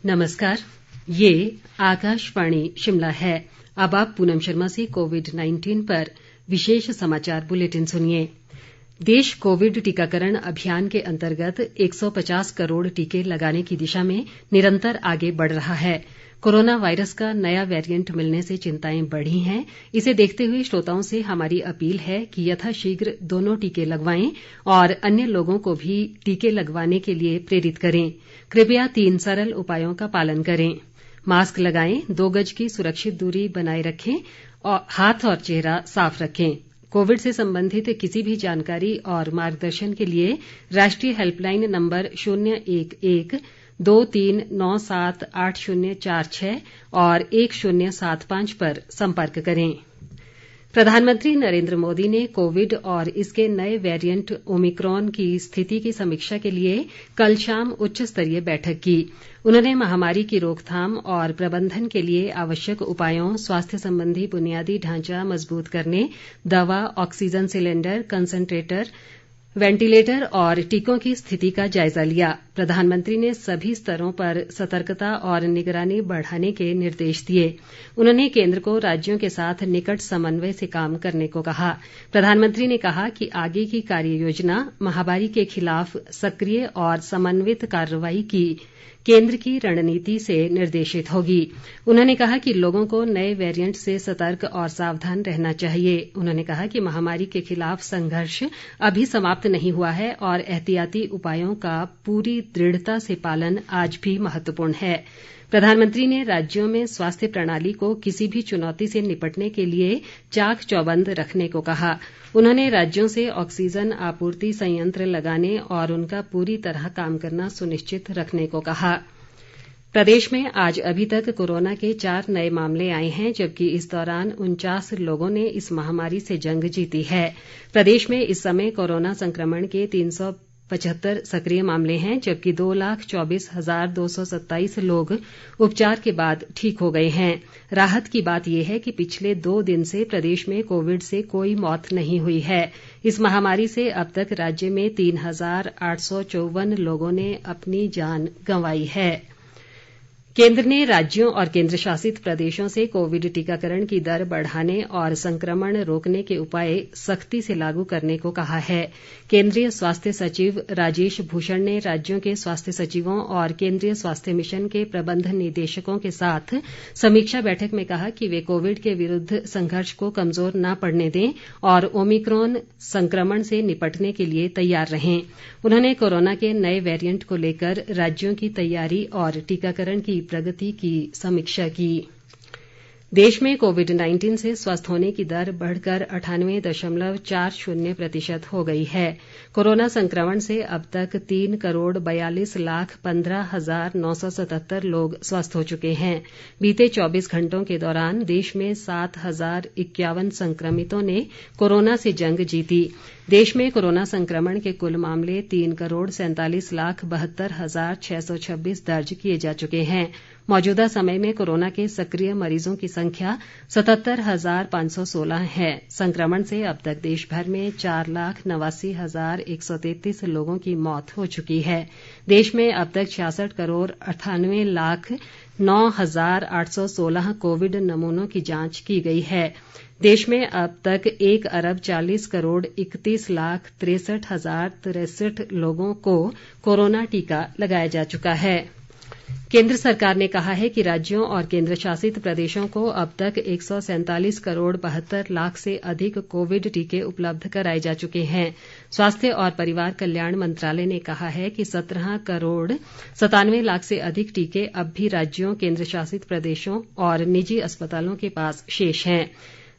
नमस्कार, ये आकाशवाणी शिमला है। अब आप पूनम शर्मा से कोविड-19 पर विशेष समाचार बुलेटिन सुनिए। देश कोविड टीकाकरण अभियान के अंतर्गत 150 करोड़ टीके लगाने की दिशा में निरंतर आगे बढ़ रहा है। कोरोना वायरस का नया वेरिएंट मिलने से चिंताएं बढ़ी हैं। इसे देखते हुए श्रोताओं से हमारी अपील है कि यथाशीघ्र दोनों टीके लगवाएं और अन्य लोगों को भी टीके लगवाने के लिए प्रेरित करें। कृपया 3 सरल उपायों का पालन करें। मास्क लगाएं, 2 गज की सुरक्षित दूरी बनाए रखें और हाथ और चेहरा साफ रखें। कोविड से संबंधित किसी भी जानकारी और मार्गदर्शन के लिए राष्ट्रीय हेल्पलाइन नंबर 011 23978046 और 1075 पर संपर्क करें। प्रधानमंत्री नरेंद्र मोदी ने कोविड और इसके नए वेरिएंट ओमिक्रॉन की स्थिति की समीक्षा के लिए कल शाम उच्च स्तरीय बैठक की। उन्होंने महामारी की रोकथाम और प्रबंधन के लिए आवश्यक उपायों, स्वास्थ्य संबंधी बुनियादी ढांचा मजबूत करने, दवा, ऑक्सीजन सिलेंडर, कंसंट्रेटर, वेंटिलेटर और टीकों की स्थिति का जायजा लिया। प्रधानमंत्री ने सभी स्तरों पर सतर्कता और निगरानी बढ़ाने के निर्देश दिए। उन्होंने केंद्र को राज्यों के साथ निकट समन्वय से काम करने को कहा। प्रधानमंत्री ने कहा कि आगे की कार्य योजना महामारी के खिलाफ सक्रिय और समन्वित कार्रवाई की केंद्र की रणनीति से निर्देशित होगी। उन्होंने कहा कि लोगों को नए वेरिएंट से सतर्क और सावधान रहना चाहिए। उन्होंने कहा कि महामारी के खिलाफ संघर्ष अभी समाप्त नहीं हुआ है और एहतियाती उपायों का पूरी दृढ़ता से पालन आज भी महत्वपूर्ण है। प्रधानमंत्री ने राज्यों में स्वास्थ्य प्रणाली को किसी भी चुनौती से निपटने के लिए चाक चौबंद रखने को कहा। उन्होंने राज्यों से ऑक्सीजन आपूर्ति संयंत्र लगाने और उनका पूरी तरह काम करना सुनिश्चित रखने को कहा। प्रदेश में आज अभी तक कोरोना के 4 नए मामले आए हैं, जबकि इस दौरान 49 लोगों ने इस महामारी से जंग जीती है। प्रदेश में इस समय कोरोना संक्रमण के 375 सक्रिय मामले हैं, जबकि 2,24,227 लोग उपचार के बाद ठीक हो गए हैं। राहत की बात यह है कि पिछले 2 दिन से प्रदेश में कोविड से कोई मौत नहीं हुई है। इस महामारी से अब तक राज्य में 3,854 लोगों ने अपनी जान गंवाई है। केंद्र ने राज्यों और केंद्र शासित प्रदेशों से कोविड टीकाकरण की दर बढ़ाने और संक्रमण रोकने के उपाय सख्ती से लागू करने को कहा है। केंद्रीय स्वास्थ्य सचिव राजेश भूषण ने राज्यों के स्वास्थ्य सचिवों और केंद्रीय स्वास्थ्य मिशन के प्रबंध निदेशकों के साथ समीक्षा बैठक में कहा कि वे कोविड के विरुद्ध संघर्ष को कमजोर न पड़ने दें और ओमिक्रॉन संक्रमण से निपटने के लिए तैयार रहें। उन्होंने कोरोना के नए वेरिएंट को लेकर राज्यों की तैयारी और टीकाकरण की प्रगति की समीक्षा की। देश में कोविड-19 से स्वस्थ होने की दर बढ़कर 98.40% हो गई है। कोरोना संक्रमण से अब तक 3,42,15,977 लोग स्वस्थ हो चुके हैं। बीते 24 घंटों के दौरान देश में 7,051 संक्रमितों ने कोरोना से जंग जीती। देश में कोरोना संक्रमण के कुल मामले 3,47,72,626 दर्ज किए जा चुके हैं। मौजूदा समय में कोरोना के सक्रिय मरीजों की संख्या 77,516 है। संक्रमण से अब तक देश भर में 4,89,133 लोगों की मौत हो चुकी है। देश में अब तक 66,98,09,816 कोविड नमूनों की जांच की गई है। देश में अब तक 1,40,31,63,063 लोगों को कोरोना टीका लगाया जा चुका है। केंद्र सरकार ने कहा है कि राज्यों और केंद्र शासित प्रदेशों को अब तक 147,72,00,000 से अधिक कोविड टीके उपलब्ध कराए जा चुके हैं। स्वास्थ्य और परिवार कल्याण मंत्रालय ने कहा है कि 17,97,00,000 से अधिक टीके अब भी राज्यों, केंद्र शासित प्रदेशों और निजी अस्पतालों के पास शेष हैं।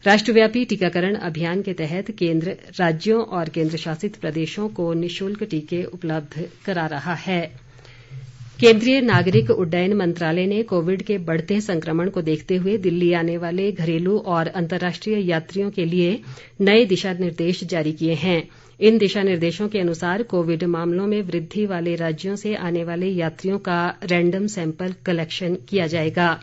राष्ट्रव्यापी टीकाकरण अभियान के तहत केंद्र राज्यों और केंद्र शासित प्रदेशों को निःशुल्क टीके उपलब्ध करा रहा है। केंद्रीय नागरिक उड्डयन मंत्रालय ने कोविड के बढ़ते संक्रमण को देखते हुए दिल्ली आने वाले घरेलू और अंतर्राष्ट्रीय यात्रियों के लिए नए दिशा निर्देश जारी किए हैं। इन दिशा निर्देशों के अनुसार कोविड मामलों में वृद्धि वाले राज्यों से आने वाले यात्रियों का रैंडम सैंपल कलेक्शन किया जाएगा।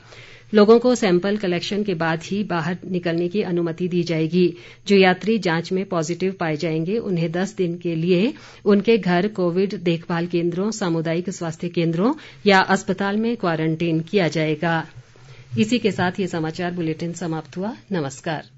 लोगों को सैंपल कलेक्शन के बाद ही बाहर निकलने की अनुमति दी जाएगी। जो यात्री जांच में पॉजिटिव पाए जाएंगे उन्हें 10 दिन के लिए उनके घर कोविड देखभाल केंद्रों, सामुदायिक स्वास्थ्य केंद्रों या अस्पताल में क्वारंटीन किया जाएगा। इसी के साथ ये समाचार बुलेटिन समाप्त हुआ। नमस्कार।